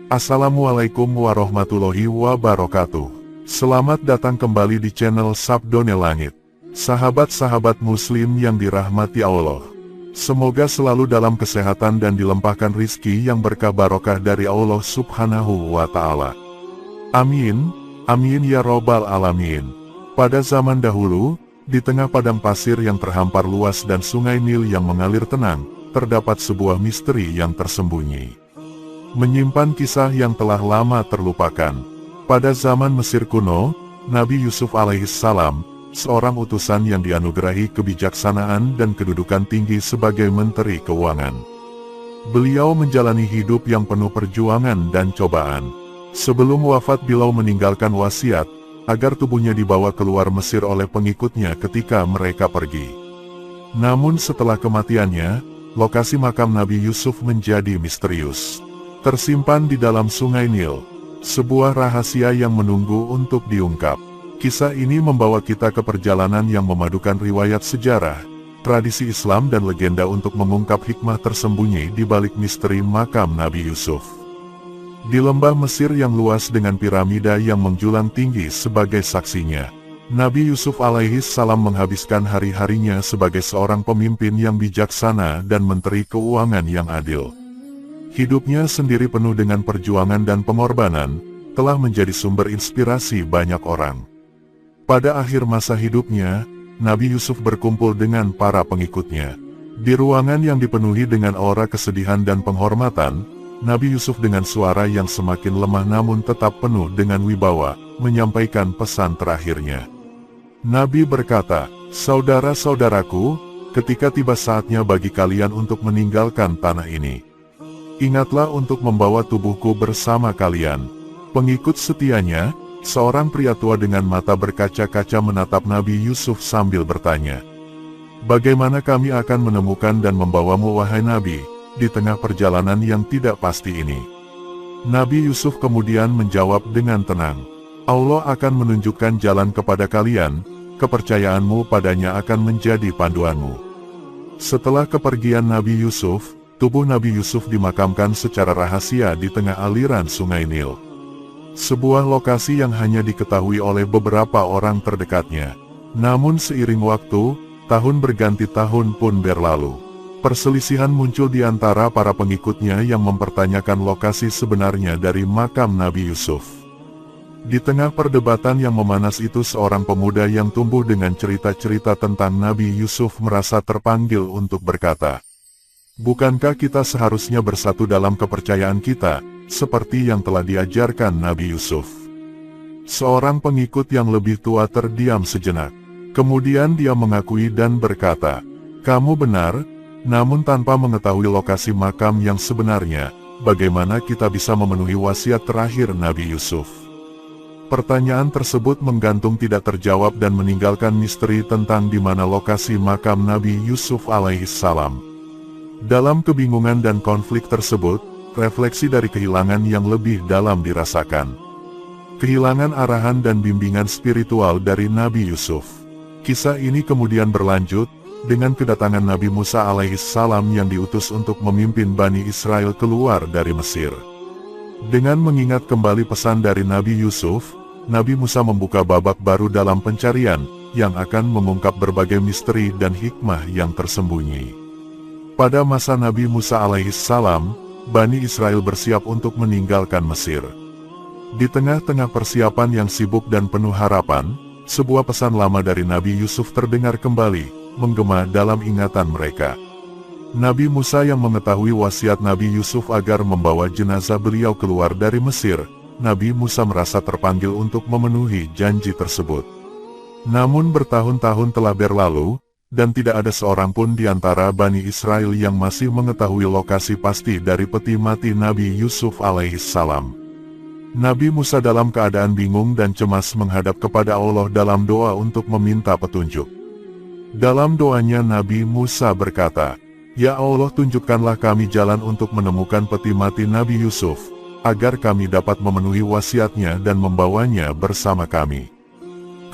Assalamualaikum warahmatullahi wabarakatuh. Selamat datang kembali di channel Sabdone Langit. Sahabat-sahabat muslim yang dirahmati Allah, semoga selalu dalam kesehatan dan dilimpahkan rizki yang berkah barokah dari Allah subhanahu wa ta'ala. Amin, amin ya robbal alamin. Pada zaman dahulu, di tengah padang pasir yang terhampar luas dan sungai Nil yang mengalir tenang, terdapat sebuah misteri yang tersembunyi, menyimpan kisah yang telah lama terlupakan. Pada zaman Mesir kuno, Nabi Yusuf alaihissalam, seorang utusan yang dianugerahi kebijaksanaan dan kedudukan tinggi sebagai Menteri Keuangan. Beliau menjalani hidup yang penuh perjuangan dan cobaan. Sebelum wafat, beliau meninggalkan wasiat agar tubuhnya dibawa keluar Mesir oleh pengikutnya ketika mereka pergi. Namun setelah kematiannya, lokasi makam Nabi Yusuf menjadi misterius. Tersimpan di dalam sungai Nil, sebuah rahasia yang menunggu untuk diungkap. Kisah ini membawa kita ke perjalanan yang memadukan riwayat sejarah, tradisi Islam dan legenda untuk mengungkap hikmah tersembunyi di balik misteri makam Nabi Yusuf. Di lembah Mesir yang luas dengan piramida yang menjulang tinggi sebagai saksinya, Nabi Yusuf alaihissalam menghabiskan hari-harinya sebagai seorang pemimpin yang bijaksana dan menteri keuangan yang adil. Hidupnya sendiri penuh dengan perjuangan dan pengorbanan, telah menjadi sumber inspirasi banyak orang. Pada akhir masa hidupnya, Nabi Yusuf berkumpul dengan para pengikutnya. Di ruangan yang dipenuhi dengan aura kesedihan dan penghormatan, Nabi Yusuf dengan suara yang semakin lemah namun tetap penuh dengan wibawa, menyampaikan pesan terakhirnya. Nabi berkata, "Saudara-saudaraku, ketika tiba saatnya bagi kalian untuk meninggalkan tanah ini, ingatlah untuk membawa tubuhku bersama kalian." Pengikut setianya, seorang pria tua dengan mata berkaca-kaca menatap Nabi Yusuf sambil bertanya, "Bagaimana kami akan menemukan dan membawamu wahai Nabi, di tengah perjalanan yang tidak pasti ini?" Nabi Yusuf kemudian menjawab dengan tenang, "Allah akan menunjukkan jalan kepada kalian, kepercayaanmu padanya akan menjadi panduanmu." Setelah kepergian Nabi Yusuf, tubuh Nabi Yusuf dimakamkan secara rahasia di tengah aliran sungai Nil. Sebuah lokasi yang hanya diketahui oleh beberapa orang terdekatnya. Namun seiring waktu, tahun berganti tahun pun berlalu. Perselisihan muncul di antara para pengikutnya yang mempertanyakan lokasi sebenarnya dari makam Nabi Yusuf. Di tengah perdebatan yang memanas itu, seorang pemuda yang tumbuh dengan cerita-cerita tentang Nabi Yusuf merasa terpanggil untuk berkata, "Bukankah kita seharusnya bersatu dalam kepercayaan kita, seperti yang telah diajarkan Nabi Yusuf?" Seorang pengikut yang lebih tua terdiam sejenak. Kemudian dia mengakui dan berkata, "Kamu benar, namun tanpa mengetahui lokasi makam yang sebenarnya, bagaimana kita bisa memenuhi wasiat terakhir Nabi Yusuf?" Pertanyaan tersebut menggantung tidak terjawab dan meninggalkan misteri tentang di mana lokasi makam Nabi Yusuf alaihissalam. Dalam kebingungan dan konflik tersebut, refleksi dari kehilangan yang lebih dalam dirasakan. Kehilangan arahan dan bimbingan spiritual dari Nabi Yusuf. Kisah ini kemudian berlanjut, dengan kedatangan Nabi Musa alaihissalam yang diutus untuk memimpin Bani Israel keluar dari Mesir. Dengan mengingat kembali pesan dari Nabi Yusuf, Nabi Musa membuka babak baru dalam pencarian, yang akan mengungkap berbagai misteri dan hikmah yang tersembunyi. Pada masa Nabi Musa alaihissalam, Bani Israel bersiap untuk meninggalkan Mesir. Di tengah-tengah persiapan yang sibuk dan penuh harapan, sebuah pesan lama dari Nabi Yusuf terdengar kembali, menggema dalam ingatan mereka. Nabi Musa yang mengetahui wasiat Nabi Yusuf agar membawa jenazah beliau keluar dari Mesir, Nabi Musa merasa terpanggil untuk memenuhi janji tersebut. Namun bertahun-tahun telah berlalu, dan tidak ada seorang pun di antara Bani Israel yang masih mengetahui lokasi pasti dari peti mati Nabi Yusuf alaihissalam. Nabi Musa dalam keadaan bingung dan cemas menghadap kepada Allah dalam doa untuk meminta petunjuk. Dalam doanya Nabi Musa berkata, "Ya Allah, tunjukkanlah kami jalan untuk menemukan peti mati Nabi Yusuf, agar kami dapat memenuhi wasiatnya dan membawanya bersama kami."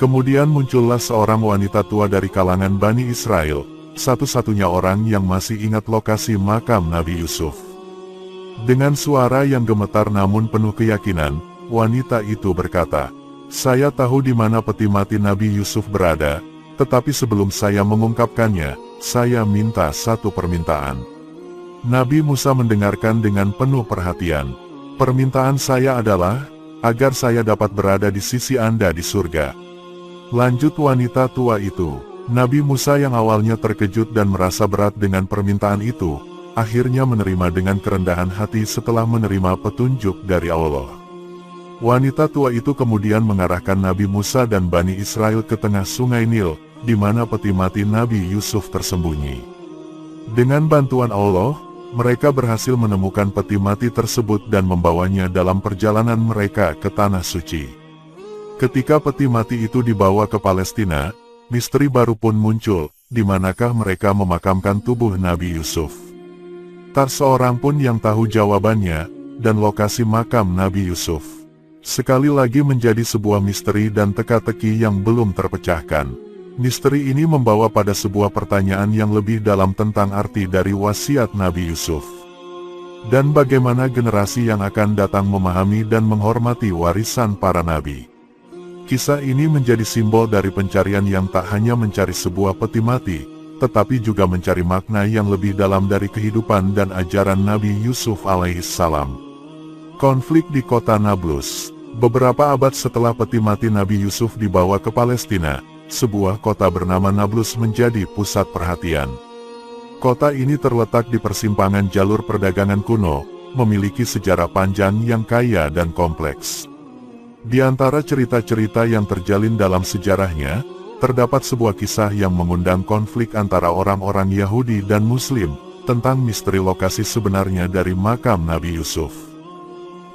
Kemudian muncullah seorang wanita tua dari kalangan Bani Israel, satu-satunya orang yang masih ingat lokasi makam Nabi Yusuf. Dengan suara yang gemetar namun penuh keyakinan, wanita itu berkata, "Saya tahu di mana peti mati Nabi Yusuf berada, tetapi sebelum saya mengungkapkannya, saya minta satu permintaan." Nabi Musa mendengarkan dengan penuh perhatian. "Permintaan saya adalah, agar saya dapat berada di sisi Anda di surga." Lanjut wanita tua itu. Nabi Musa yang awalnya terkejut dan merasa berat dengan permintaan itu, akhirnya menerima dengan kerendahan hati setelah menerima petunjuk dari Allah. Wanita tua itu kemudian mengarahkan Nabi Musa dan Bani Israel ke tengah sungai Nil, di mana peti mati Nabi Yusuf tersembunyi. Dengan bantuan Allah, mereka berhasil menemukan peti mati tersebut dan membawanya dalam perjalanan mereka ke Tanah Suci. Ketika peti mati itu dibawa ke Palestina, misteri baru pun muncul, di manakah mereka memakamkan tubuh Nabi Yusuf. Tak seorang pun yang tahu jawabannya, dan lokasi makam Nabi Yusuf sekali lagi menjadi sebuah misteri dan teka-teki yang belum terpecahkan. Misteri ini membawa pada sebuah pertanyaan yang lebih dalam tentang arti dari wasiat Nabi Yusuf. Dan bagaimana generasi yang akan datang memahami dan menghormati warisan para nabi. Kisah ini menjadi simbol dari pencarian yang tak hanya mencari sebuah peti mati, tetapi juga mencari makna yang lebih dalam dari kehidupan dan ajaran Nabi Yusuf alaihissalam. Konflik di kota Nablus. Beberapa abad setelah peti mati Nabi Yusuf dibawa ke Palestina, sebuah kota bernama Nablus menjadi pusat perhatian. Kota ini terletak di persimpangan jalur perdagangan kuno, memiliki sejarah panjang yang kaya dan kompleks. Di antara cerita-cerita yang terjalin dalam sejarahnya, terdapat sebuah kisah yang mengundang konflik antara orang-orang Yahudi dan Muslim, tentang misteri lokasi sebenarnya dari makam Nabi Yusuf.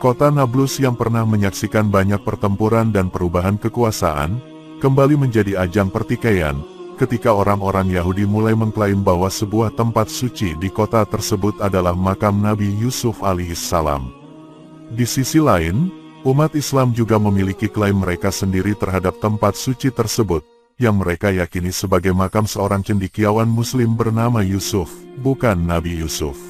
Kota Nablus yang pernah menyaksikan banyak pertempuran dan perubahan kekuasaan, kembali menjadi ajang pertikaian, ketika orang-orang Yahudi mulai mengklaim bahwa sebuah tempat suci di kota tersebut adalah makam Nabi Yusuf alaihissalam. Di sisi lain, umat Islam juga memiliki klaim mereka sendiri terhadap tempat suci tersebut, yang mereka yakini sebagai makam seorang cendekiawan Muslim bernama Yusuf, bukan Nabi Yusuf.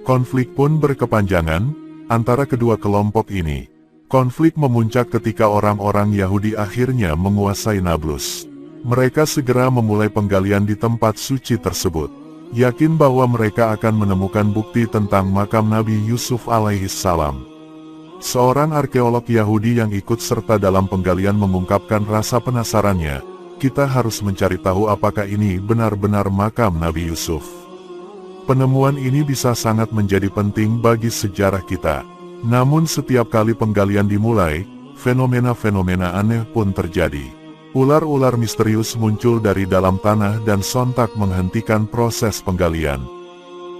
Konflik pun berkepanjangan antara kedua kelompok ini. Konflik memuncak ketika orang-orang Yahudi akhirnya menguasai Nablus. Mereka segera memulai penggalian di tempat suci tersebut, yakin bahwa mereka akan menemukan bukti tentang makam Nabi Yusuf alaihissalam. Seorang arkeolog Yahudi yang ikut serta dalam penggalian mengungkapkan rasa penasarannya, "Kita harus mencari tahu apakah ini benar-benar makam Nabi Yusuf." Penemuan ini bisa sangat menjadi penting bagi sejarah kita. Namun setiap kali penggalian dimulai, fenomena-fenomena aneh pun terjadi. Ular-ular misterius muncul dari dalam tanah dan sontak menghentikan proses penggalian.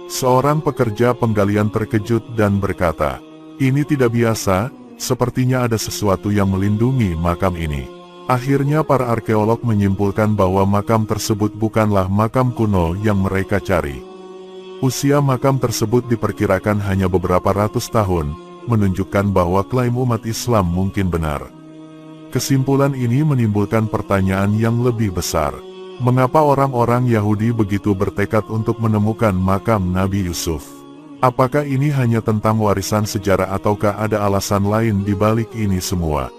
Seorang pekerja penggalian terkejut dan berkata, "Ini tidak biasa, sepertinya ada sesuatu yang melindungi makam ini." Akhirnya para arkeolog menyimpulkan bahwa makam tersebut bukanlah makam kuno yang mereka cari. Usia makam tersebut diperkirakan hanya beberapa ratus tahun, menunjukkan bahwa klaim umat Islam mungkin benar. Kesimpulan ini menimbulkan pertanyaan yang lebih besar. Mengapa orang-orang Yahudi begitu bertekad untuk menemukan makam Nabi Yusuf? Apakah ini hanya tentang warisan sejarah ataukah ada alasan lain di balik ini semua?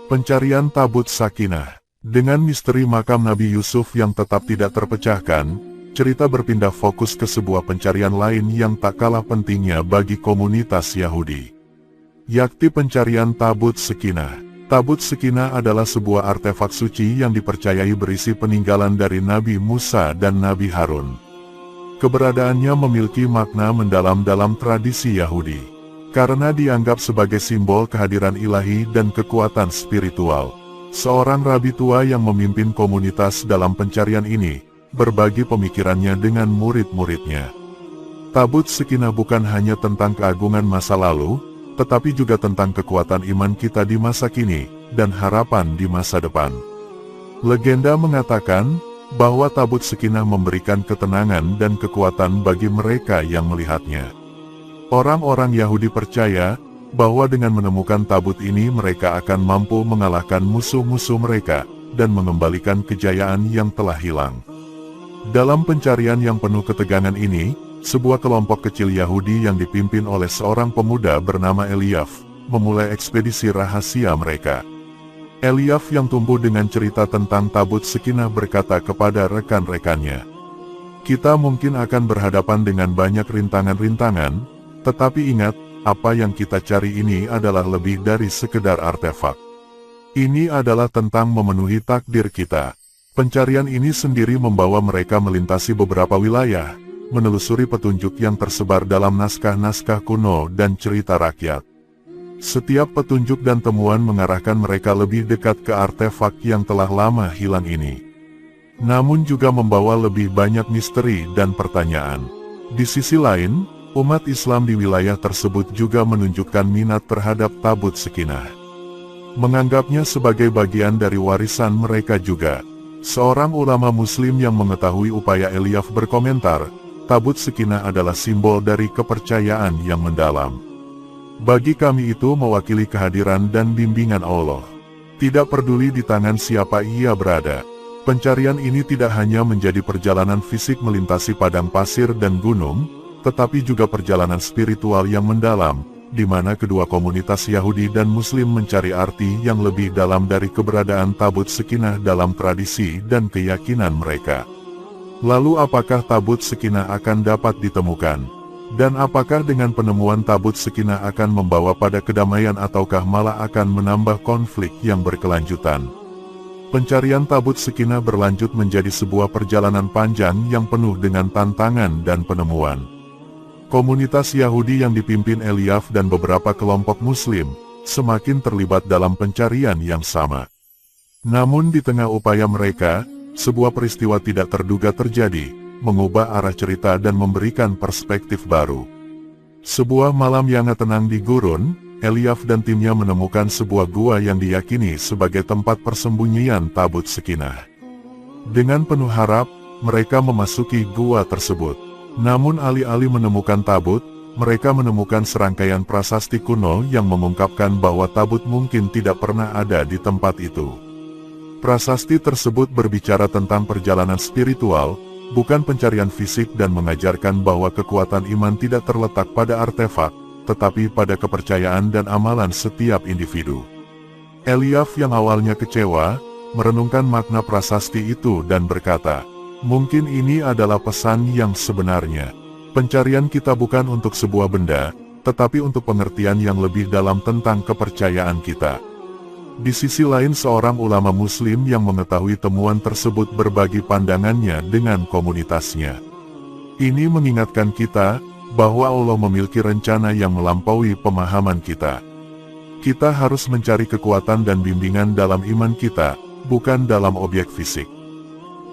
Pencarian tabut sakinah. Dengan misteri makam Nabi Yusuf yang tetap tidak terpecahkan, cerita berpindah fokus ke sebuah pencarian lain yang tak kalah pentingnya bagi komunitas Yahudi, yakni pencarian tabut sakinah. Tabut sakinah adalah sebuah artefak suci yang dipercayai berisi peninggalan dari Nabi Musa dan Nabi Harun. Keberadaannya memiliki makna mendalam dalam tradisi Yahudi, karena dianggap sebagai simbol kehadiran ilahi dan kekuatan spiritual. Seorang rabi tua yang memimpin komunitas dalam pencarian ini, berbagi pemikirannya dengan murid-muridnya. Tabut sakinah bukan hanya tentang keagungan masa lalu, tetapi juga tentang kekuatan iman kita di masa kini, dan harapan di masa depan. Legenda mengatakan, bahwa tabut sakinah memberikan ketenangan dan kekuatan bagi mereka yang melihatnya. Orang-orang Yahudi percaya, bahwa dengan menemukan tabut ini mereka akan mampu mengalahkan musuh-musuh mereka, dan mengembalikan kejayaan yang telah hilang. Dalam pencarian yang penuh ketegangan ini, sebuah kelompok kecil Yahudi yang dipimpin oleh seorang pemuda bernama Eliaf, memulai ekspedisi rahasia mereka. Eliaf yang tumbuh dengan cerita tentang tabut Sekinah berkata kepada rekan-rekannya, "Kita mungkin akan berhadapan dengan banyak rintangan-rintangan, tetapi ingat, apa yang kita cari ini adalah lebih dari sekedar artefak. Ini adalah tentang memenuhi takdir kita." Pencarian ini sendiri membawa mereka melintasi beberapa wilayah, menelusuri petunjuk yang tersebar dalam naskah-naskah kuno dan cerita rakyat. Setiap petunjuk dan temuan mengarahkan mereka lebih dekat ke artefak yang telah lama hilang ini. Namun juga membawa lebih banyak misteri dan pertanyaan. Di sisi lain, umat Islam di wilayah tersebut juga menunjukkan minat terhadap tabut Sekinah. Menganggapnya sebagai bagian dari warisan mereka juga. Seorang ulama muslim yang mengetahui upaya Eliaf berkomentar, tabut Sekinah adalah simbol dari kepercayaan yang mendalam. Bagi kami itu mewakili kehadiran dan bimbingan Allah. Tidak peduli di tangan siapa ia berada. Pencarian ini tidak hanya menjadi perjalanan fisik melintasi padang pasir dan gunung, tetapi juga perjalanan spiritual yang mendalam, di mana kedua komunitas Yahudi dan Muslim mencari arti yang lebih dalam dari keberadaan tabut Sekinah dalam tradisi dan keyakinan mereka. Lalu apakah tabut Sekinah akan dapat ditemukan? Dan apakah dengan penemuan tabut Sekinah akan membawa pada kedamaian ataukah malah akan menambah konflik yang berkelanjutan? Pencarian tabut Sekinah berlanjut menjadi sebuah perjalanan panjang yang penuh dengan tantangan dan penemuan. Komunitas Yahudi yang dipimpin Eliaf dan beberapa kelompok Muslim, semakin terlibat dalam pencarian yang sama. Namun di tengah upaya mereka, sebuah peristiwa tidak terduga terjadi, mengubah arah cerita dan memberikan perspektif baru. Sebuah malam yang tenang di gurun, Eliaf dan timnya menemukan sebuah gua yang diyakini sebagai tempat persembunyian tabut Sekinah. Dengan penuh harap, mereka memasuki gua tersebut. Namun alih-alih menemukan tabut, mereka menemukan serangkaian prasasti kuno yang mengungkapkan bahwa tabut mungkin tidak pernah ada di tempat itu. Prasasti tersebut berbicara tentang perjalanan spiritual, bukan pencarian fisik dan mengajarkan bahwa kekuatan iman tidak terletak pada artefak, tetapi pada kepercayaan dan amalan setiap individu. Eliaf yang awalnya kecewa, merenungkan makna prasasti itu dan berkata, "Mungkin ini adalah pesan yang sebenarnya. Pencarian kita bukan untuk sebuah benda, tetapi untuk pengertian yang lebih dalam tentang kepercayaan kita." Di sisi lain seorang ulama muslim yang mengetahui temuan tersebut berbagi pandangannya dengan komunitasnya. Ini mengingatkan kita, bahwa Allah memiliki rencana yang melampaui pemahaman kita. Kita harus mencari kekuatan dan bimbingan dalam iman kita, bukan dalam objek fisik.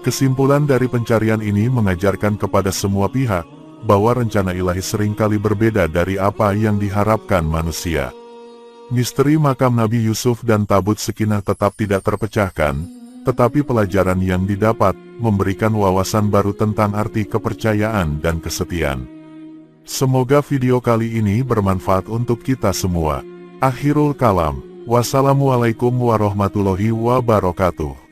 Kesimpulan dari pencarian ini mengajarkan kepada semua pihak, bahwa rencana ilahi seringkali berbeda dari apa yang diharapkan manusia. Misteri makam Nabi Yusuf dan tabut Sekinah tetap tidak terpecahkan, tetapi pelajaran yang didapat, memberikan wawasan baru tentang arti kepercayaan dan kesetiaan. Semoga video kali ini bermanfaat untuk kita semua. Akhirul kalam, wassalamualaikum warahmatullahi wabarakatuh.